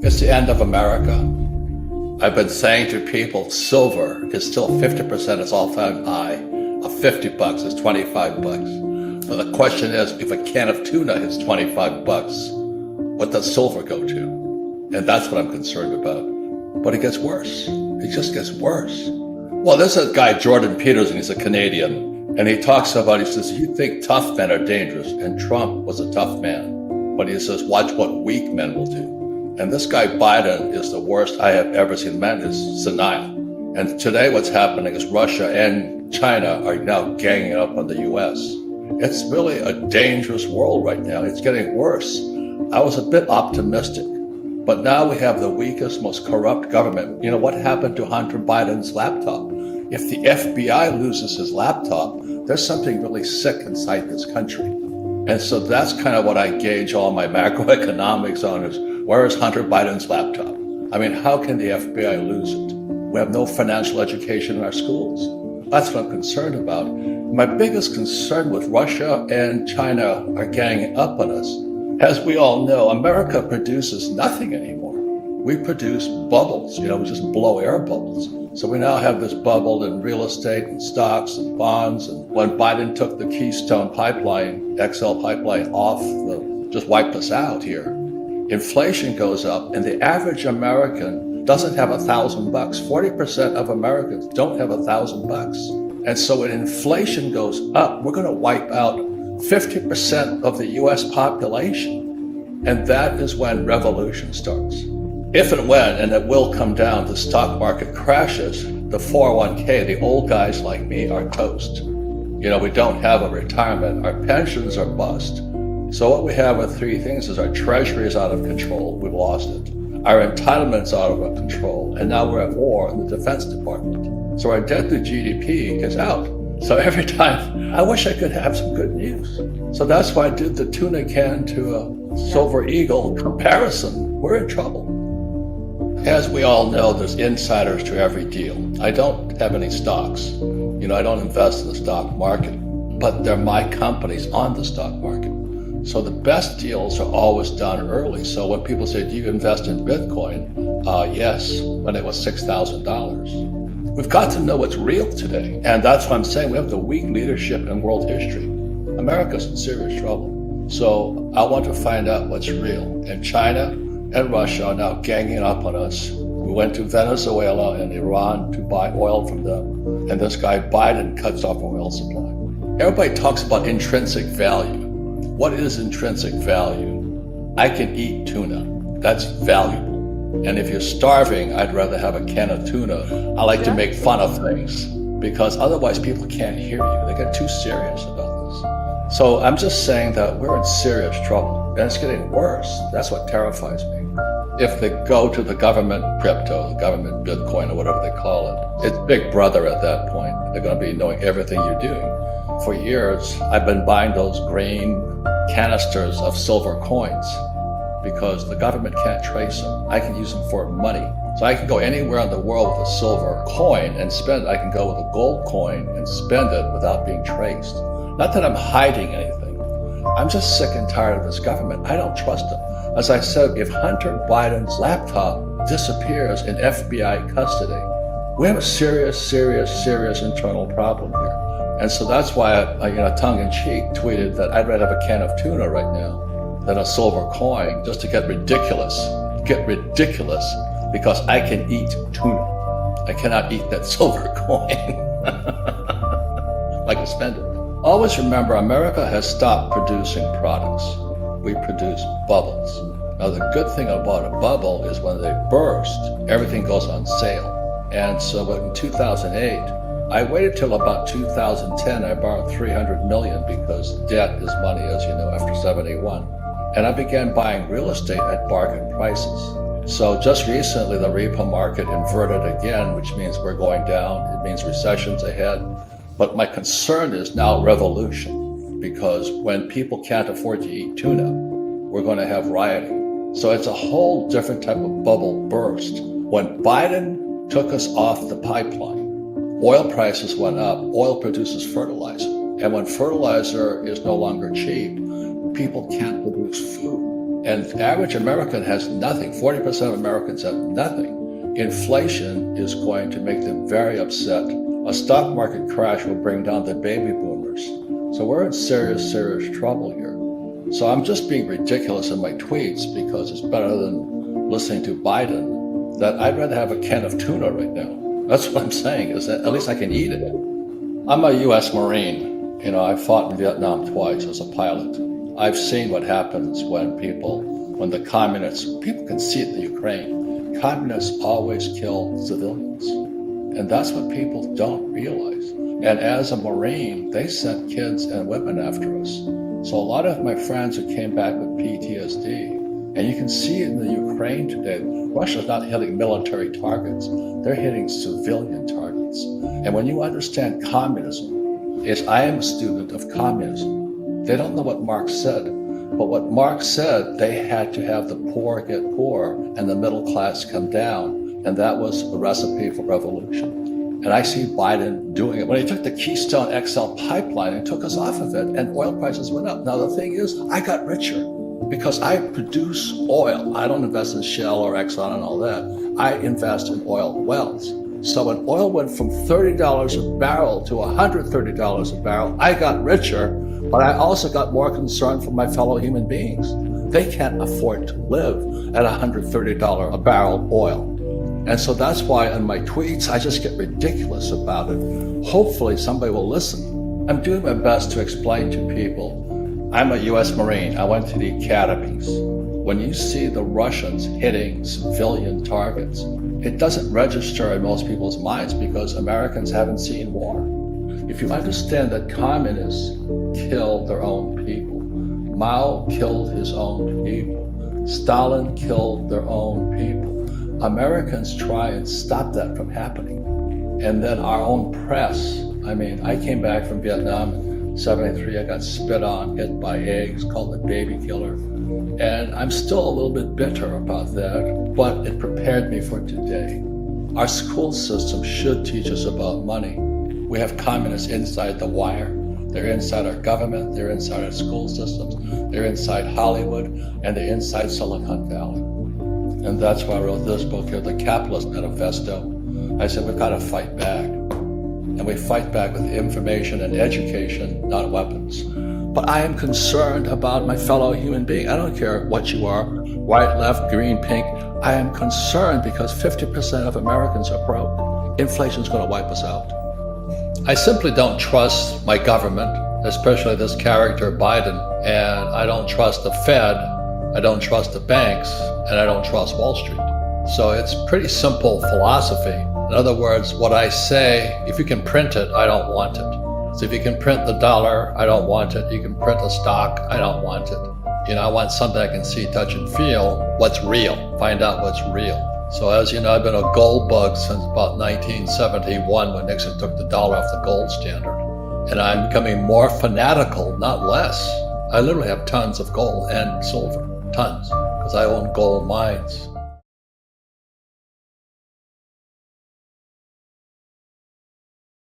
It's the end of America. I've been saying to people, silver is still 50% its all-time high. Of 50 bucks is 25 bucks. But the question is, if a can of tuna hits 25 bucks, what does silver go to? And that's what I'm concerned about. But it gets worse. It just gets worse. Well, there's a guy, Jordan Peterson, he's a Canadian, and he talks about, he says, you think tough men are dangerous, and Trump was a tough man. But he says, watch what weak men will do. And this guy Biden is the worst I have ever seen. Man is senile. And today what's happening is Russia and China are now ganging up on the US. It's really a dangerous world right now. It's getting worse. I was a bit optimistic, but now we have the weakest, most corrupt government. You know, what happened to Hunter Biden's laptop? If the FBI loses his laptop, there's something really sick inside this country. And so that's kind of what I gauge all my macroeconomics on is, where is Hunter Biden's laptop? I mean, how can the FBI lose it? We have no financial education in our schools. That's what I'm concerned about. My biggest concern with Russia and China are ganging up on us. As we all know, America produces nothing anymore. We produce bubbles, we just blow air bubbles. So we now have this bubble in real estate and stocks and bonds. And when Biden took the Keystone pipeline, XL pipeline off, just wiped us out here. Inflation goes up, and the average American doesn't have $1,000. 40% of Americans don't have $1,000. And so when inflation goes up, we're going to wipe out 50% of the US population. And that is when revolution starts. If and when, and it will come down, the stock market crashes, the 401k, the old guys like me are toast. We don't have a retirement. Our pensions are bust. So what we have with three things is our treasury is out of control. We've lost it. Our entitlements out of control. And now we're at war in the Defense Department. So our debt to GDP is out. So every time, I wish I could have some good news. So that's why I did the tuna can to a silver eagle comparison. We're in trouble. As we all know, there's insiders to every deal. I don't have any stocks. I don't invest in the stock market, but they're my companies on the stock market. So the best deals are always done early. So when people say, do you invest in Bitcoin? Yes, when it was $6,000. We've got to know what's real today. And that's what I'm saying. We have the weak leadership in world history. America's in serious trouble. So I want to find out what's real. And China and Russia are now ganging up on us. We went to Venezuela and Iran to buy oil from them. And this guy Biden cuts off our oil supply. Everybody talks about intrinsic value. What is intrinsic value? I can eat tuna. That's valuable. And if you're starving, I'd rather have a can of tuna. I like to make fun of things because otherwise people can't hear you. They get too serious about this. So I'm just saying that we're in serious trouble and it's getting worse. That's what terrifies me. If they go to the government crypto, the government Bitcoin or whatever they call it, it's Big Brother at that point. They're going to be knowing everything you're doing. For years, I've been buying those green canisters of silver coins because the government can't trace them. I can use them for money. So I can go anywhere in the world with a silver coin and spend. I can go with a gold coin and spend it without being traced. Not that I'm hiding anything. I'm just sick and tired of this government. I don't trust them. As I said, if Hunter Biden's laptop disappears in FBI custody, we have a serious internal problem here. And so that's why I tongue-in-cheek tweeted that I'd rather have a can of tuna right now than a silver coin just to get ridiculous. Because I can eat tuna. I cannot eat that silver coin. I can spend it. Always remember, America has stopped producing products. We produce bubbles. Now, the good thing about a bubble is when they burst, everything goes on sale. And so in 2008, I waited till about 2010. I borrowed $300 million because debt is money, as you know, after 71. And I began buying real estate at bargain prices. So just recently, the repo market inverted again, which means we're going down. It means recession's ahead. But my concern is now revolution, because when people can't afford to eat tuna, we're going to have rioting. So it's a whole different type of bubble burst. When Biden took us off the pipeline, oil prices went up. Oil produces fertilizer. And when fertilizer is no longer cheap, people can't produce food. And the average American has nothing. 40% of Americans have nothing. Inflation is going to make them very upset. A stock market crash will bring down the baby boomers. So we're in serious, serious trouble here. So I'm just being ridiculous in my tweets because it's better than listening to Biden, that I'd rather have a can of tuna right now. That's what I'm saying, is that at least I can eat it. I'm a U.S. Marine. I fought in Vietnam twice as a pilot. I've seen what happens when the communists, people can see it in the Ukraine, communists always kill civilians. And that's what people don't realize. And as a Marine, they sent kids and women after us. So a lot of my friends who came back with PTSD, and you can see it in the Ukraine today, Russia's not hitting military targets, they're hitting civilian targets. And when you understand communism, I am a student of communism. They don't know what Marx said, but what Marx said, they had to have the poor get poor and the middle class come down. And that was the recipe for revolution. And I see Biden doing it. When he took the Keystone XL pipeline and took us off of it, and oil prices went up. Now, the thing is, I got richer because I produce oil. I don't invest in Shell or Exxon and all that. I invest in oil wells. So when oil went from $30 a barrel to $130 a barrel, I got richer, but I also got more concerned for my fellow human beings. They can't afford to live at $130 a barrel oil. And so that's why in my tweets, I just get ridiculous about it. Hopefully somebody will listen. I'm doing my best to explain to people. I'm a U.S. Marine. I went to the academies. When you see the Russians hitting civilian targets, it doesn't register in most people's minds because Americans haven't seen war. If you understand that communists kill their own people, Mao killed his own people, Stalin killed their own people, Americans try and stop that from happening. And then our own press, I came back from Vietnam in 73, I got spit on, hit by eggs, called the baby killer. And I'm still a little bit bitter about that, but it prepared me for today. Our school system should teach us about money. We have communists inside the wire. They're inside our government, they're inside our school systems, they're inside Hollywood, and they're inside Silicon Valley. And that's why I wrote this book here, The Capitalist Manifesto. I said, we've got to fight back. And we fight back with information and education, not weapons. But I am concerned about my fellow human being. I don't care what you are, white, left, green, pink. I am concerned because 50% of Americans are broke. Inflation's going to wipe us out. I simply don't trust my government, especially this character, Biden. And I don't trust the Fed. I don't trust the banks, and I don't trust Wall Street. So it's pretty simple philosophy. In other words, what I say, if you can print it, I don't want it. So if you can print the dollar, I don't want it. You can print a stock, I don't want it. I want something I can see, touch, and feel what's real, find out what's real. So as you know, I've been a gold bug since about 1971 when Nixon took the dollar off the gold standard. And I'm becoming more fanatical, not less. I literally have tons of gold and silver. Tons, because I own gold mines.